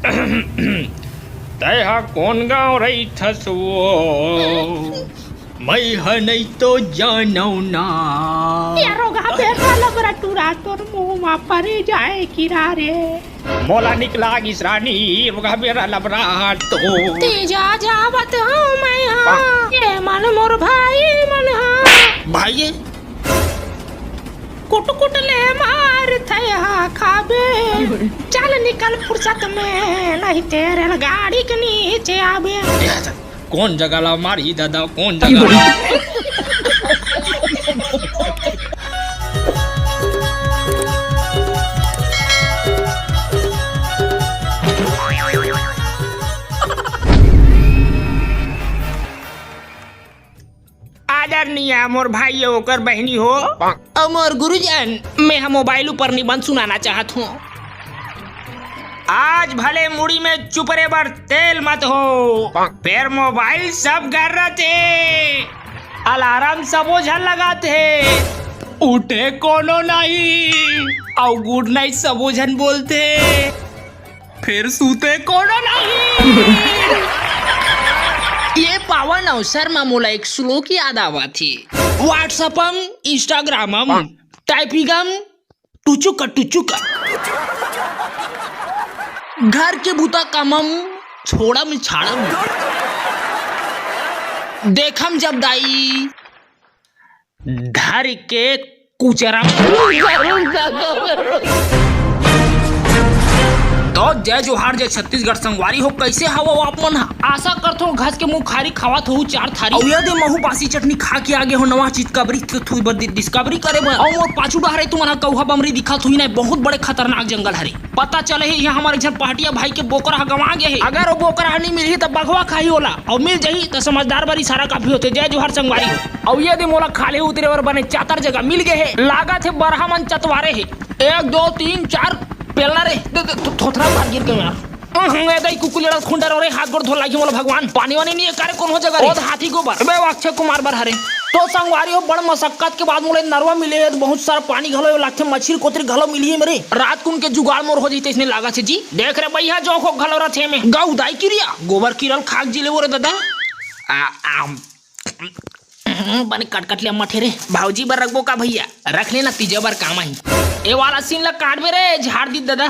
तय कौन गाँव रही थसवो मैं है नहीं तो जानो ना यारोगा बेटा लबरा टूरा तोर मुंह मा परे जाए किरारे मोला निकला गिसरानी रोगा बेरा लबरा तो तेजा जावत हूँ मैं हाँ ये मन मोर भाई मन हाँ भाई कुट कुट ले मार थया खाबे चल निकल फुर्सत में नहीं तेरे गाड़ी के नीचे आबे कौन जगह ला मारी दादा कौन जगह आदरणीय मोर भाई होकर बहनी हो अमर गुरुजन मैं हम मोबाइल ऊपर निबंध सुनाना चाहत हूँ। आज भले मुड़ी में चुपरे बर तेल मत हो फिर मोबाइल सब कर रहे थे अलार्म सबो झल लगाते उठे कोनो नहीं और गुड नाइट सबो झन बोलते फिर सूते कोनो नहीं। ये पावन अवसर में मोला एक श्लोक याद आवा थी व्हाट्सएपम इंस्टाग्रामम टाइपिंगम टुचुका घर के भूता कामम छोड़म छाड़म देखम जब दाई धर के कुचरम। तो जय जोहार जय छत्तीसगढ़ संगवारी हो कैसे हवा आप मन आशा करथो घास के मुंह खारी खावत हो चार थारी और यदि महू बासी चटनी खा के आगे हो नवा चितकबरी थुई बर डिस्कवरी करे बर और मोर पाछू डहरे तुमन कौहा बमरी दिखत हुई ना बहुत बड़े खतरनाक जंगल हरे पता चले है यहाँ हमारे जन पहाटिया भाई के बोकरा गवा गए है अगर वो बोकरा नहीं मिली तो बघवा खाई होला और मिल जाही तो समझदार बारी सारा काफी होते जय जोहार संगवारी हो और यदि मोला खाले उतरे और बने चातर जगह मिल गए है लागत है बरहा मन चतवारे है 1 2 3 4 पेलना रे थोथरा बाहर गिर गया यार दई कुकुलेड़ा खुंडर और हाथ गोड़ धोला की मोला भगवान पानी वानी नहीं करे कौन हो जगह रे हाथी गोबर बे अक्षय कुमार बर हरे तो संगवारी हो बड़ मशक्कत के बाद मोले नरवा मिले है बहुत सारा पानी घलो लाखे मछली कोतरी घलो मिली है मेरे रात को उनके जुगाड़ मोर हो जईते इसने लागा छे जी देख रे भैया जो को घलो रथे में गाउ दाई किरिया गोबर किरल खाक जिले वो रे दादा बने कट ले मठे रे भाऊजी बर रखबो का भैया रख लेना तीजे बर काम आई ए वाला सीन ला काट बे रे झाड़ दी दादा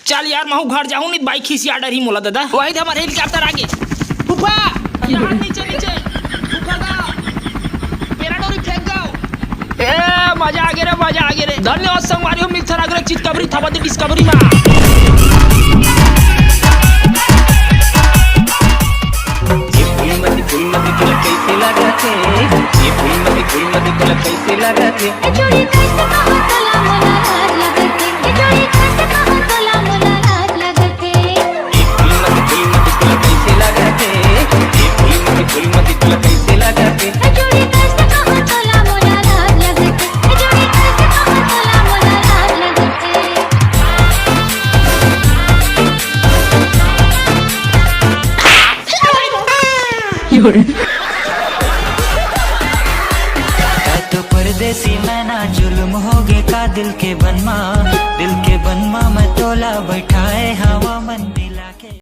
चल यार महू घर जाऊं नहीं बाइक खिसिया डर ही मोला दादा वही तो हमारे हेलीकॉप्टर आगे फूफा यहाँ नीचे फूफा गा मेरा डोरी फेंक दो ए मजा आ गया रे धन्यवाद संगवारी हो मिलथर आगे चितकबरी था बदी डिस्कवरी में कैसे लगा थे ये फूलमती कैसे लगा थे जोड़ी कैसे कहो तोला मोला राज लगते ये जोड़ी कैसे कहो तोला मोला राज लगते ये फूलमती कैसे लगा थे ये फूलमती कैसे लगा थे जोड़ी कैसे कहो तोला मोला राज लगते ये जोड़ी कैसे कहो तोला मोला राज लगते परदेसी मैं ना जुल्म हो गए का दिल के बनमा मैं तोला बैठाए हवा मन दिला के